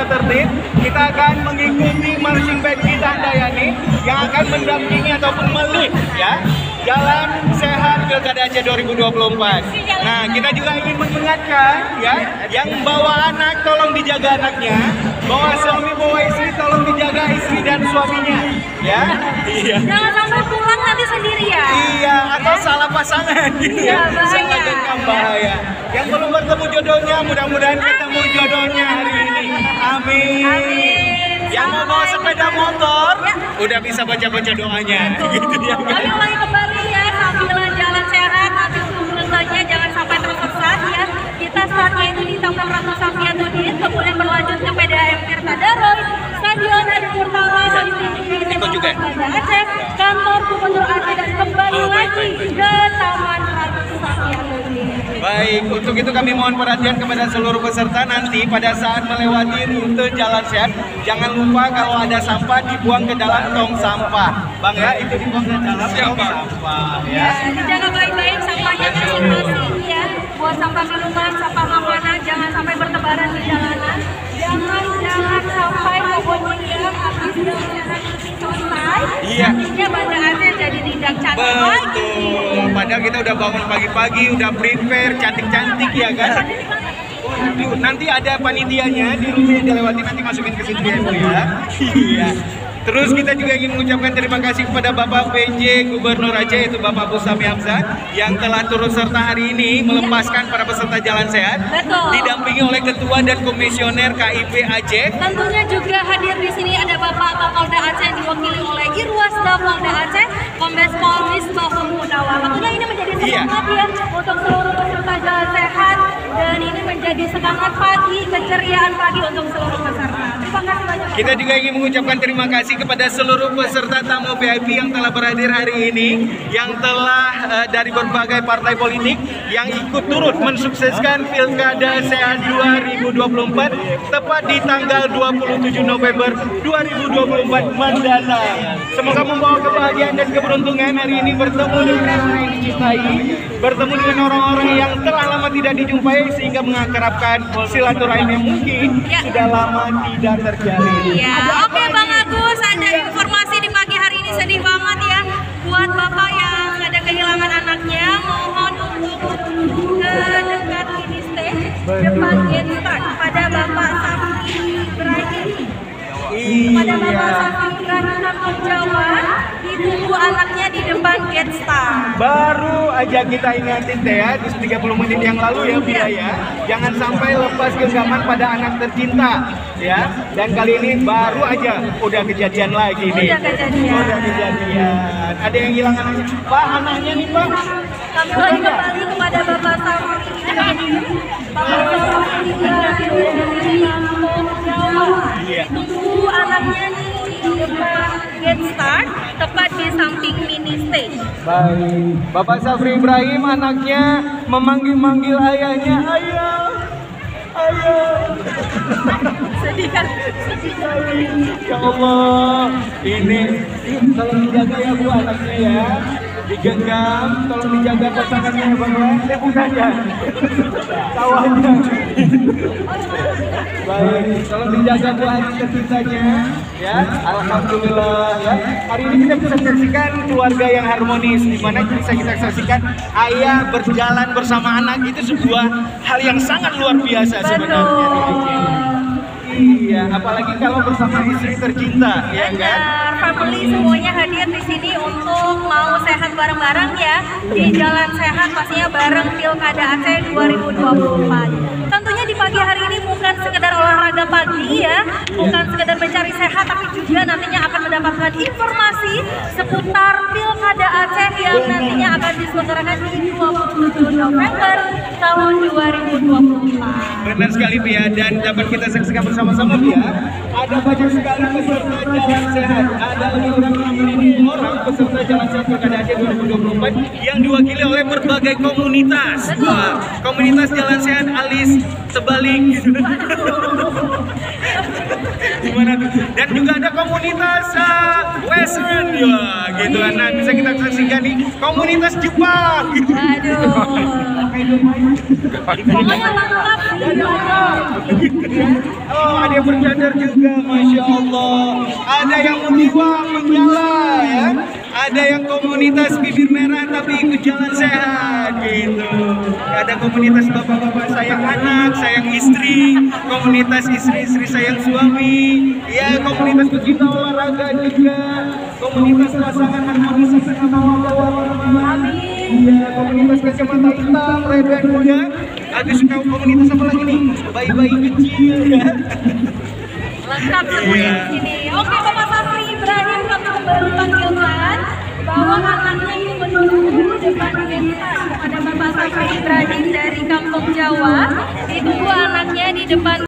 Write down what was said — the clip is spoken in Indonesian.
tertib. Kita akan mengikuti marching band kita Dayani yang akan mendampingi ataupun melih ya Jalan Sehat Pilkada Aceh 2024. Nah, kita juga ingin mengingatkan ya, yang bawa anak tolong dijaga anaknya, bawa suami bawa istri tolong dijaga istri dan suaminya ya. Iya. Jangan sampai pulang nanti sendiri ya. Iya, atau salah pasangan gitu ya. Salah genggam bahaya. Yang belum bertemu jodohnya mudah-mudahan ketemu jodohnya hari ini. Amin. Yang mau bawa sepeda motor udah bisa baca-baca doanya gitu ya. Kami ulangi kembali ya, sambilan jalan sehat nanti untuk selesainya jangan sampai tersesat ya. Kita startnya itu di Taman Ratu Safiatuddin, kemudian berlanjut ke PDAM Tirta Daroy, Stadion Adi Purtama, Ikut juga Aceh, kantor Gubernur Aceh dan kembali lagi ke Taman Ratu Safiatuddin. Baik, untuk itu kami mohon perhatian kepada seluruh peserta nanti pada saat melewati rute Jalan Sehat, jangan lupa kalau ada sampah dibuang ke dalam tong sampah. Bang ya, itu dibuang ke dalam tong sampah ya. Dijaga baik-baik sampahnya masing-masing ya. Buat sampah minuman, sampah makanan jangan sampai bertebaran di jalanan. Jangan sampai pokoknya habis Jalan Sehat selesai. Iya. Nantinya Banda Aceh jadi tidak cantik lagi. Betul. Padahal kita udah bangun pagi-pagi, udah prepare cantik-cantik ya kan. Nanti ada panitianya di rute yang dilewati, nanti masukin ke situ ya Bu ya. Iya. Terus kita juga ingin mengucapkan terima kasih kepada Bapak PJ Gubernur Aceh yaitu Bapak Busami Hamzah yang telah turut serta hari ini melepaskan para peserta Jalan Sehat. Betul. Didampingi oleh Ketua dan Komisioner KIP Aceh. Tentunya juga hadir di sini ada Bapak Kapolda Aceh diwakili oleh Irwasda Polda Aceh, Kombes Pol Misbahul Munawar. Tentunya ini menjadi semangat ya untuk seluruh peserta Jalan Sehat dan ini menjadi semangat pagi, keceriaan pagi untuk seluruh peserta. Terima kasih banyak. Kita juga ingin mengucapkan terima kasih kepada seluruh peserta tamu VIP yang telah berhadir hari ini, yang telah dari berbagai partai politik yang ikut turut mensukseskan Pilkada Sehat 2024 tepat di tanggal 27 November 2024 mendatang. Semoga membawa kebahagiaan dan keberuntungan hari ini bertemu dengan orang yang dicintai, bertemu dengan orang-orang yang telah lama tidak dijumpai sehingga mengakrabkan silaturahim yang mungkin sudah lama tidak terjalin. Iya, oke Bang Agus, ada informasi di pagi hari ini sedih banget ya buat bapak yang ada kehilangan anaknya. Mohon untuk ke dekat ini stage depan gate start pada Bapak Safi Ibrahim. Pada Bapak Safi Ibrahim Kampung Jawa ditunggu anaknya di depan gate start. Baru aja kita ingatin teh ya, 30 menit yang lalu ya Bia ya. Jangan sampai lepas genggaman pada anak tercinta ya. Dan kali ini baru aja udah kejadian lagi nih. Udah kejadian. Ada yang hilang anaknya. Pak, anaknya nih Pak. Kami lagi kembali kepada Bapak Safi Ibrahim. Bapak Safi Ibrahim dari Kampung Jawa. Ditunggu anaknya nih di depan gate start tepat di samping mini stage. Baik, Bapak Safri Ibrahim anaknya memanggil-manggil ayahnya, ayah, ayah. Sedih kan? Ya Allah, ini tolong dijaga ya Bu anaknya ya, digenggam, tolong dijaga pasangannya ya Bang ya, bukan ya, kawannya. Baik, tolong dijaga Bu anak tercintanya ya, alhamdulillah ya. Hari ini kita bisa saksikan keluarga yang harmonis, di mana bisa kita saksikan ayah berjalan bersama anak, itu sebuah hal yang sangat luar biasa sebenarnya. Iya, apalagi kalau bersama istri tercinta, ya kan? Family semuanya hadir di sini untuk mau sehat bareng-bareng ya di Jalan Sehat, pastinya bareng Pilkada Aceh 2024. Tentunya di pagi hari ini bukan sekedar olahraga pagi ya, bukan sekedar mencari sehat, tapi juga nantinya akan mendapatkan informasi seputar Pilkada Aceh yang nantinya akan diselenggarakan di 27 November tahun 2024. Benar sekali Pia, dan dapat kita saksikan bersama-sama Pia. Ada banyak sekali peserta Jalan Sehat. Ada lebih kurang 6.000 orang peserta Jalan Sehat Pilkada Aceh 2024 yang diwakili oleh berbagai komunitas. Wah, komunitas Jalan Sehat alis sebalik. Gimana tuh? Dan juga ada komunitas Western ya, gitu. Nah, bisa kita saksikan nih komunitas Jepang. Aduh. Pokoknya lengkap sih. Oh, ada yang bercadar juga, masya Allah. Ada yang meniwang menyala ya. Ada yang komunitas bibir merah tapi ikut jalan sehat gitu. Ada komunitas bapak-bapak sayang anak, sayang istri, komunitas istri-istri sayang suami, ya komunitas pecinta olahraga juga, komunitas pasangan harmonis bersama warna-warna. Iya, komunitas kacamata hitam, red muda. Aku suka komunitas apa lagi nih? Bayi-bayi kecil ya. Lengkap semuanya di sini. Oke, Bapak Safri Ibrahim, kami kembali panggilkan bahwa anaknya ini menunggu di depan identitas. Ada Bapak Safri Ibrahim dari Kampung Jawa. Ditunggu anaknya di depan